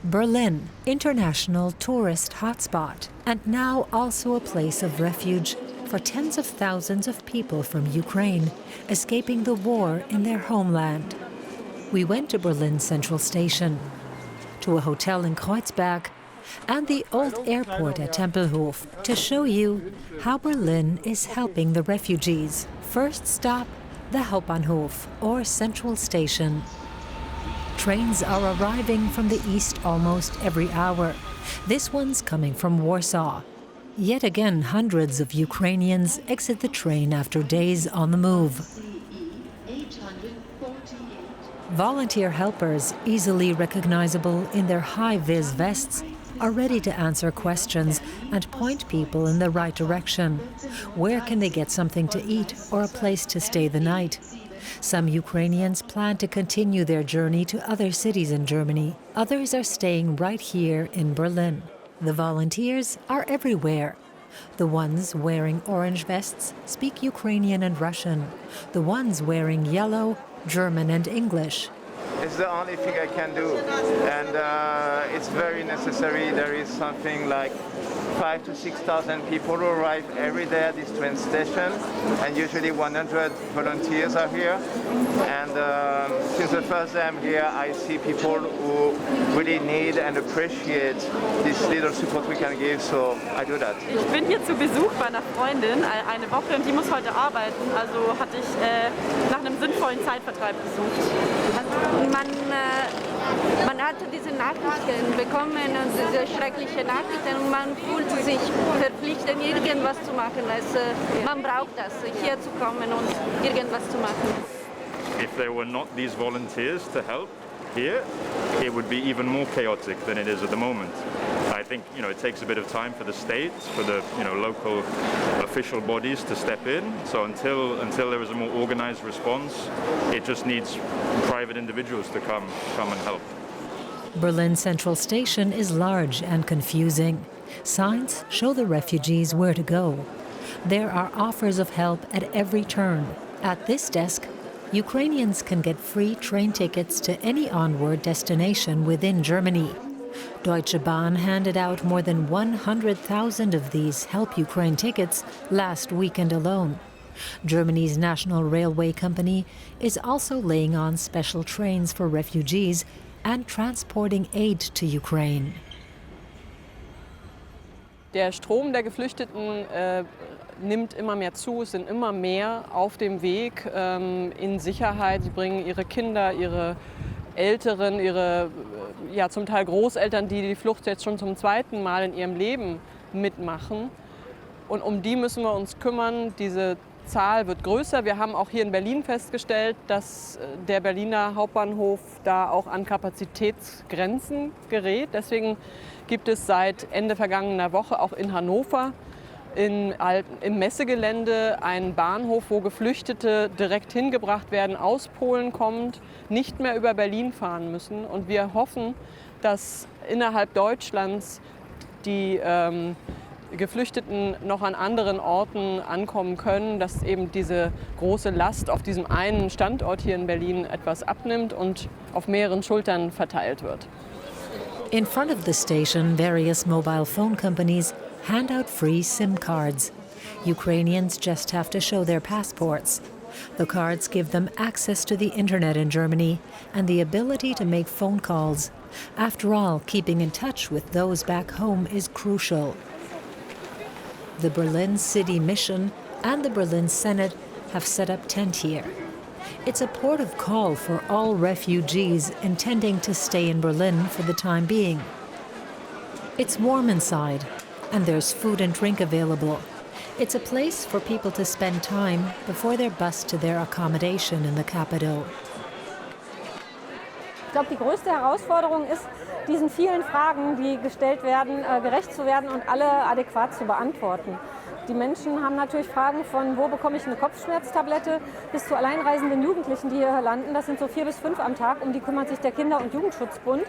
Berlin, international tourist hotspot, and now also a place of refuge for tens of thousands of people from Ukraine escaping the war in their homeland. We went to Berlin Central Station, to a hotel in Kreuzberg, and the old airport at Tempelhof to show you how Berlin is helping the refugees. First stop, the Hauptbahnhof, or Central Station. Trains are arriving from the east almost every hour. This one's coming from Warsaw. Yet again, hundreds of Ukrainians exit the train after days on the move. Volunteer helpers, easily recognizable in their high-vis vests, are ready to answer questions and point people in the right direction. Where can they get something to eat or a place to stay the night? Some Ukrainians plan to continue their journey to other cities in Germany. Others are staying right here in Berlin. The volunteers are everywhere. The ones wearing orange vests speak Ukrainian and Russian. The ones wearing yellow, German and English. It's the only thing I can do, and it's very necessary. There is something like 5,000 to 6,000 people who arrive every day at this train station, and usually 100 volunteers are here. And since the first day I'm here, I see people who really need and appreciate this little support we can give, so I do that. Ich bin hier zu Besuch bei einer Freundin, eine Woche, und die muss heute arbeiten. Also hatte ich nach einem sinnvollen Zeitvertreib gesucht. Man hat diese Nachrichten bekommen und diese schrecklichen Nachrichten und man fühlt sich verpflichtet, irgendwas zu machen. Man braucht das, hier zu kommen und irgendwas zu machen. If there were not these volunteers to help here, it would be even more chaotic than it is at the moment. I think it takes a bit of time for the states, for the local official bodies to step in. So until there is a more organized response, it just needs private individuals to come and help. Berlin Central Station is large and confusing. Signs show the refugees where to go. There are offers of help at every turn. At this desk, Ukrainians can get free train tickets to any onward destination within Germany. Deutsche Bahn handed out more than 100,000 of these Help Ukraine tickets last weekend alone. Germany's national railway company is also laying on special trains for refugees and transporting aid to Ukraine. Der Strom der Geflüchteten nimmt immer mehr zu. Es sind immer mehr auf dem Weg in Sicherheit. Sie bringen ihre Kinder, ihre Älteren, ihre zum Teil Großeltern, die die Flucht jetzt schon zum zweiten Mal in ihrem Leben mitmachen. Und um die müssen wir uns kümmern. Diese Zahl wird größer. Wir haben auch hier in Berlin festgestellt, dass der Berliner Hauptbahnhof da auch an Kapazitätsgrenzen gerät. Deswegen gibt es seit Ende vergangener Woche auch in Hannover im Messegelände einen Bahnhof, wo Geflüchtete direkt hingebracht werden, aus Polen kommend, nicht mehr über Berlin fahren müssen. Und wir hoffen, dass innerhalb Deutschlands die Geflüchteten noch an anderen Orten ankommen können, dass eben diese große Last auf diesem einen Standort hier in Berlin etwas abnimmt und auf mehreren Schultern verteilt wird. In front of the station, various mobile phone companies hand out free SIM cards. Ukrainians just have to show their passports. The cards give them access to the internet in Germany and the ability to make phone calls. After all, keeping in touch with those back home is crucial. The Berlin City Mission and the Berlin Senate have set up tent here. It's a port of call for all refugees intending to stay in Berlin for the time being. It's warm inside, and there's food and drink available. It's a place for people to spend time before they're bused to their accommodation in the capital. Ich glaube, die größte Herausforderung ist, diesen vielen Fragen, die gestellt werden, gerecht zu werden und alle adäquat zu beantworten. Die Menschen haben natürlich Fragen von, wo bekomme ich eine Kopfschmerztablette, bis zu alleinreisenden Jugendlichen, die hier landen. Das sind so 4 bis 5 am Tag, um die kümmert sich der Kinder- und Jugendschutzbund.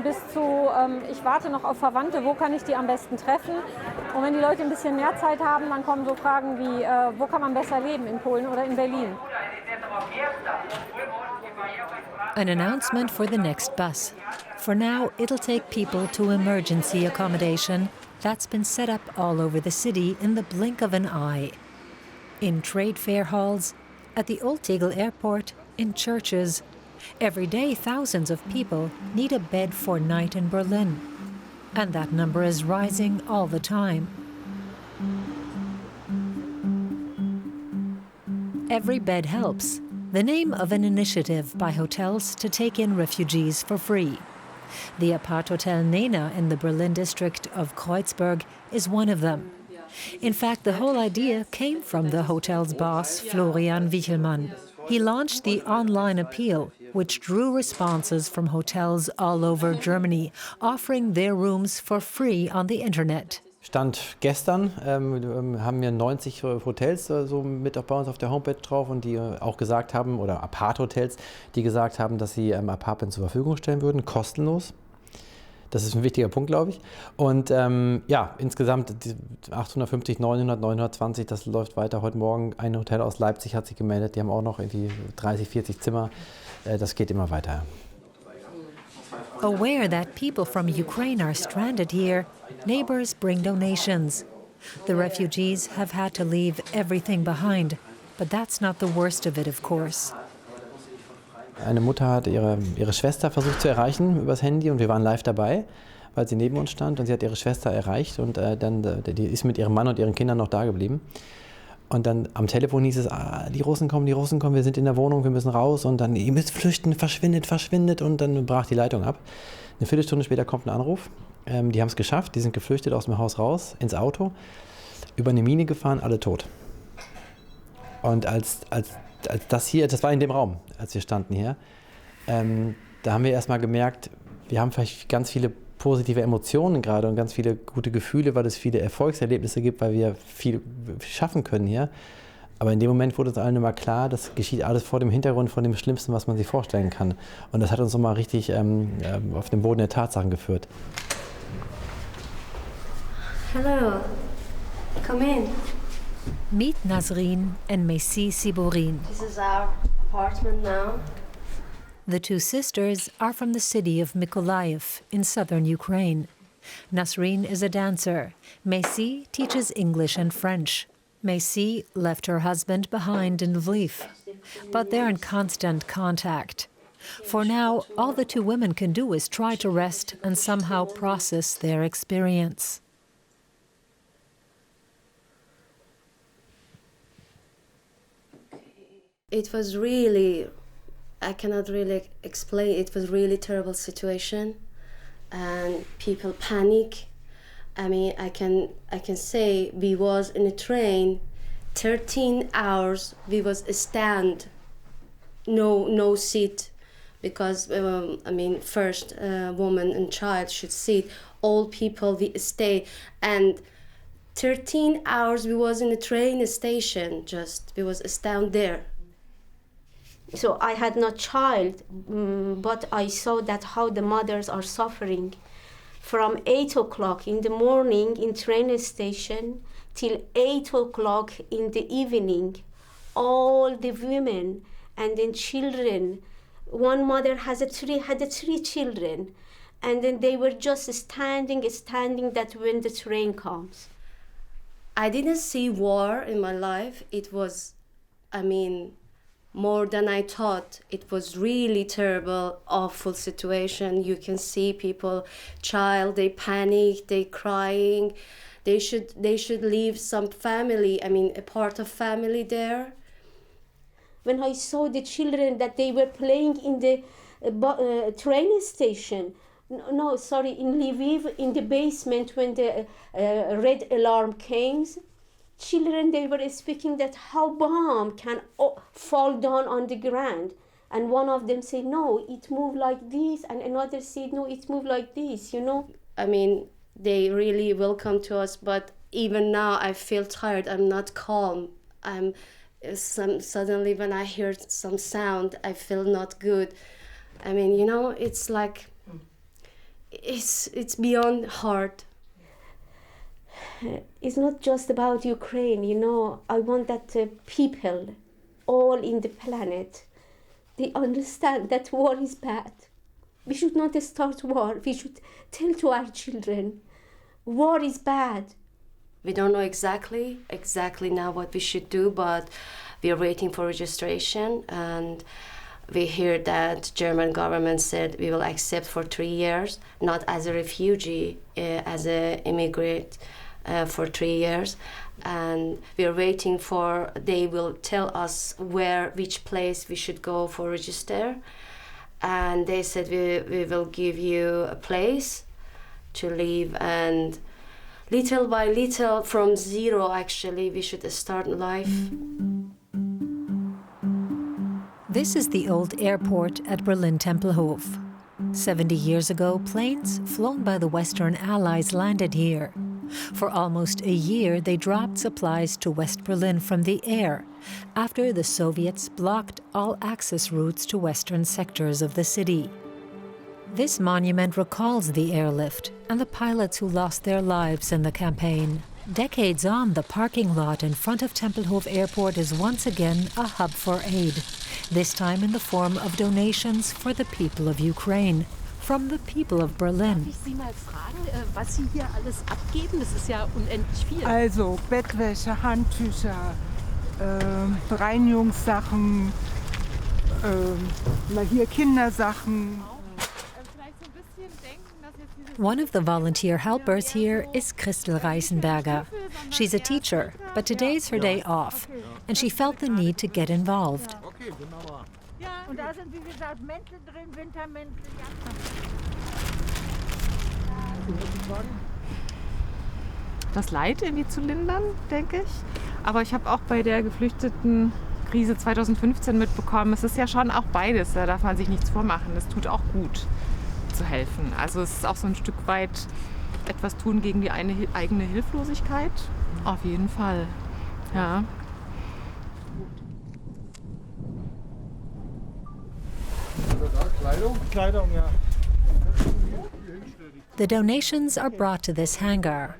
Bis zu, ich warte noch auf Verwandte, wo kann ich die am besten treffen? Und wenn die Leute ein bisschen mehr Zeit haben, dann kommen so Fragen wie, wo kann man besser leben, in Polen oder in Berlin? An announcement for the next bus. For now, it'll take people to emergency accommodation that's been set up all over the city in the blink of an eye. In trade fair halls, at the Old Tegel airport, in churches. Every day, thousands of people need a bed for night in Berlin. And that number is rising all the time. Every bed helps. The name of an initiative by hotels to take in refugees for free. The Apart Hotel Nena in the Berlin district of Kreuzberg is one of them. In fact, the whole idea came from the hotel's boss, Florian Wichelmann. He launched the online appeal, which drew responses from hotels all over Germany, offering their rooms for free on the internet. Stand gestern haben wir 90 Hotels so mit bei uns auf der Homepage drauf und die auch gesagt haben, oder Apart-Hotels, die gesagt haben, dass sie Apartments zur Verfügung stellen würden, kostenlos. Das ist ein wichtiger Punkt, glaube ich. Und ja, insgesamt 850, 900, 920, das läuft weiter. Heute Morgen ein Hotel aus Leipzig hat sich gemeldet, die haben auch noch irgendwie 30, 40 Zimmer. Das geht immer weiter. Aware that people from Ukraine are stranded here, neighbors bring donations. The refugees have had to leave everything behind, but that's not the worst of it, of course. Eine Mutter hat ihre Schwester versucht zu erreichen übers Handy und wir waren live dabei, weil sie neben uns stand und sie hat ihre Schwester erreicht und die ist mit ihrem Mann und ihren Kindern noch da geblieben. Und dann am Telefon hieß es, die Russen kommen, wir sind in der Wohnung, wir müssen raus und dann, ihr müsst flüchten, verschwindet und dann brach die Leitung ab. Eine Viertelstunde später kommt ein Anruf, die haben es geschafft, die sind geflüchtet aus dem Haus raus, ins Auto, über eine Mine gefahren, alle tot. Und als das hier, das war in dem Raum, als wir standen hier, da haben wir erstmal gemerkt, wir haben vielleicht ganz viele positive Emotionen gerade und ganz viele gute Gefühle, weil es viele Erfolgserlebnisse gibt, weil wir viel schaffen können hier. Aber in dem Moment wurde uns allen immer klar, das geschieht alles vor dem Hintergrund von dem Schlimmsten, was man sich vorstellen kann. Und das hat uns nochmal richtig auf den Boden der Tatsachen geführt. Hello, come in. Meet Nasrin and Messi Siborin. This is our apartment now. The two sisters are from the city of Mykolaiv in southern Ukraine. Nasrin is a dancer. Messi teaches English and French. Messi left her husband behind in Lviv, but they're in constant contact. For now, all the two women can do is try to rest and somehow process their experience. It was really, I cannot really explain, it was really terrible situation and people panic. I mean, I can say we was in a train 13 hours, we was stand, no seat, because first woman and child should sit, all people we stay, and 13 hours we was in a train station, just we was stand there. So I had no child, but I saw that how the mothers are suffering. From 8 o'clock in the morning in train station till 8 o'clock in the evening, all the women and then children. One mother had three children, and then they were just standing that when the train comes. I didn't see war in my life. It was, more than I thought. It was really terrible, awful situation. You can see people, child, they panic, they crying. They should leave some family, a part of family there. When I saw the children that they were playing in the train station, in Lviv, in the basement when the red alarm came, children, they were speaking that how bomb can fall down on the ground. And one of them said, no, it moved like this. And another said, no, it moved like this, They really welcome to us, but even now I feel tired. I'm not calm. Suddenly when I hear some sound, I feel not good. It's like, it's beyond hard. It's not just about Ukraine, I want that people all in the planet, they understand that war is bad. We should not start war. We should tell to our children, war is bad. We don't know exactly now what we should do, but we are waiting for registration, and we hear that German government said we will accept for 3 years, not as a refugee, as an immigrant for 3 years. And we are waiting for, they will tell us which place we should go for register. And they said we will give you a place to live, and little by little, from zero actually, we should start life. This is the old airport at Berlin-Tempelhof. 70 years ago, planes flown by the Western Allies landed here. For almost a year, they dropped supplies to West Berlin from the air after the Soviets blocked all access routes to western sectors of the city. This monument recalls the airlift and the pilots who lost their lives in the campaign. Decades on, the parking lot in front of Tempelhof Airport is once again a hub for aid, this time in the form of donations for the people of Ukraine, from the people of Berlin. Darf ich Sie mal fragen, was Sie hier alles abgeben? Das ist ja unendlich viel. Also Bettwäsche, Handtücher, Reinigungssachen, mal hier Kindersachen. One of the volunteer helpers here is Christel Reisenberger. She's a teacher, but today's her day off, and she felt the need to get involved. Und da sind, wie gesagt, Mäntel drin, Wintermäntel, das Leid irgendwie zu lindern, denke ich. Aber ich habe auch bei der Geflüchtetenkrise 2015 mitbekommen, es ist ja schon auch beides, da darf man sich nichts vormachen. Es tut auch gut zu helfen. Also es ist auch so ein Stück weit etwas tun gegen die eigene Hilflosigkeit. Auf jeden Fall, ja. Kleidung, ja. The donations are brought to this hangar,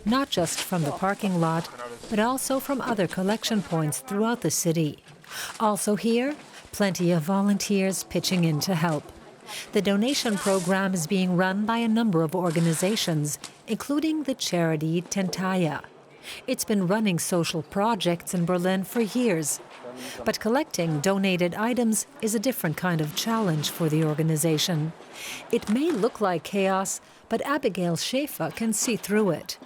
not just from the parking lot, but also from other collection points throughout the city. Also here, plenty of volunteers pitching in to help. The donation program is being run by a number of organizations, including the charity Tentaya. It's been running social projects in Berlin for years. But collecting donated items is a different kind of challenge for the organization. It may look like chaos, but Abigail Schäfer can see through it.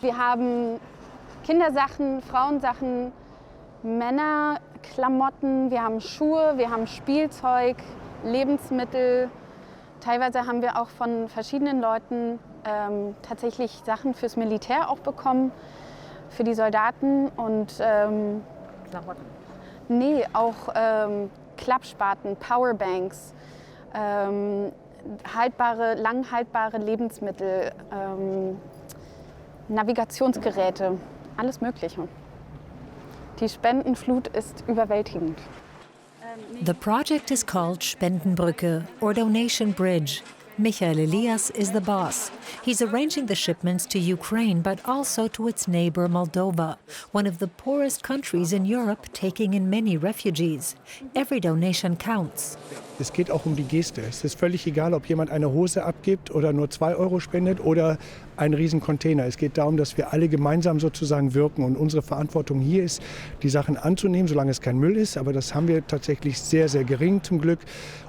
Wir haben Kindersachen, Frauensachen, Männerklamotten, wir haben Schuhe, wir haben Spielzeug, Lebensmittel. Teilweise haben wir auch von verschiedenen Leuten tatsächlich Sachen fürs Militär auch bekommen, für die Soldaten und Klamotten. Nee, auch Klappspaten, Powerbanks, lang haltbare Lebensmittel, Navigationsgeräte, alles Mögliche. Die Spendenflut ist überwältigend. The project is called Spendenbrücke, or Donation Bridge. Michael Elias is the boss. He's arranging the shipments to Ukraine, but also to its neighbor Moldova, one of the poorest countries in Europe, taking in many refugees. Every donation counts. Es geht auch um die Geste. Es ist völlig egal, ob jemand eine Hose abgibt oder nur 2 Euro spendet oder einen riesen Container. Es geht darum, dass wir alle gemeinsam sozusagen wirken. Und unsere Verantwortung hier ist, die Sachen anzunehmen, solange es kein Müll ist. Aber das haben wir tatsächlich sehr, sehr gering zum Glück.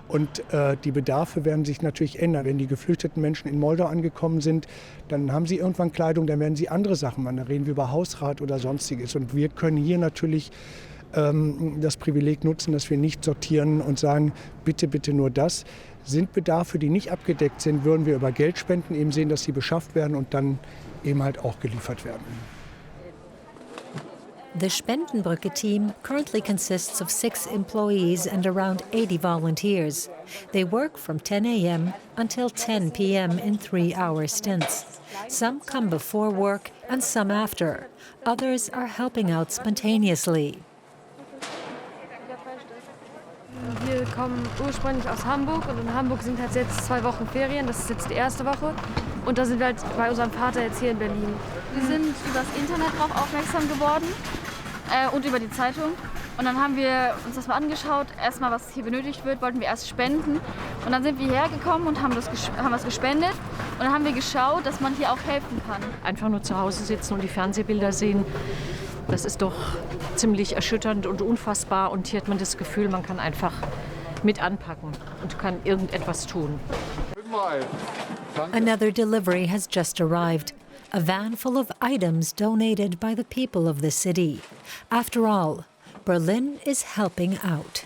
Und die Bedarfe werden sich natürlich ändern. Wenn die geflüchteten Menschen in Moldau angekommen sind, dann haben sie irgendwann Kleidung, dann werden sie andere Sachen machen. Dann reden wir über Hausrat oder Sonstiges. Und wir können hier natürlich das Privileg nutzen, dass wir nicht sortieren und sagen, bitte, bitte nur das. Sind Bedarfe, die nicht abgedeckt sind, würden wir über Geld spenden, eben sehen, dass sie beschafft werden und dann eben halt auch geliefert werden. The Spendenbrücke team currently consists of 6 employees and around 80 volunteers. They work from 10 a.m. until 10 p.m. in 3-hour stints. Some come before work and some after. Others are helping out spontaneously. Wir kommen ursprünglich aus Hamburg und in Hamburg sind halt jetzt 2 Wochen Ferien, das ist jetzt die erste Woche und da sind wir halt bei unserem Vater jetzt hier in Berlin. Wir sind über das Internet drauf aufmerksam geworden und über die Zeitung Und dann haben wir uns das mal angeschaut, erstmal was hier benötigt wird, wollten wir erst spenden. Und dann sind wir hergekommen und haben was gespendet. Und dann haben wir geschaut, dass man hier auch helfen kann. Einfach nur zu Hause sitzen und die Fernsehbilder sehen, das ist doch ziemlich erschütternd und unfassbar. Und hier hat man das Gefühl, man kann einfach mit anpacken und kann irgendetwas tun. Another delivery has just arrived. A van full of items donated by the people of the city. After all, Berlin is helping out.